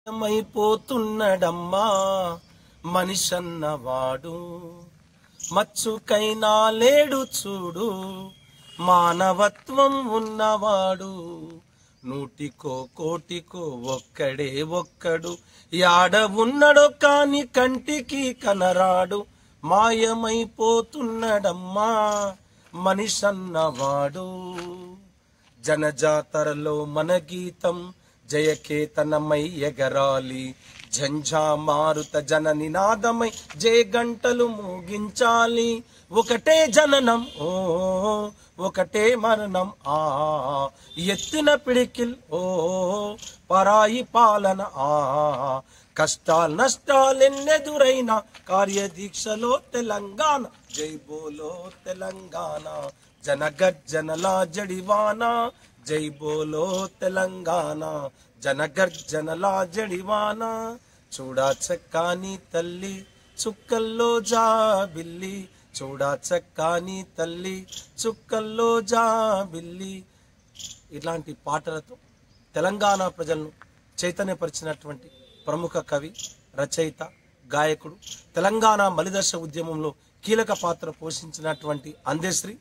మైపోతున్నడమ్మా మనిషన్నవాడు, మచ్చుకైనా లేడు చూడు మానవత్వం ఉన్నవాడు. నూటికో కోటికో ఒక్కడే ఒక్కడు, యాడ ఉన్నడో కాని కంటికి కనరాడు. మాయమైపోతున్నడమ్మా మనిషన్నవాడు. జనజాతరలో మన గీతం జయకేతనమై ఎగరాలి, ఝంఝా మారుత జన నినాదమై జయ గంటలు మోగించాలి. ఒకటే జననం ఓ ఒకటే మరణం ఆ, ఎత్తిన పిడికిల్ ఓ పరాయి పాలన ఆ. కష్టాలు నష్టాలెన్నెదురైనా కార్యదీక్షలో తెలంగాణ, జై బోలో తెలంగాణ. జనగర్జనలా జడివానా, జై బోలో తెలంగాణ. జనగర్జనలా జడివానా. చూడా చక్కాని తల్లి చుక్కల్లో జాబిల్లి, చూడా చక్కాని తల్లి చుక్కల్లో జాబిల్లి. ఇలాంటి పాటలతో తెలంగాణ ప్రజలను చైతన్యపరిచినటువంటి ప్రముఖ కవి, రచయిత, గాయకుడు, తెలంగాణ మలిదశ ఉద్యమంలో కీలక పాత్ర పోషించినటువంటి అందెశ్రీ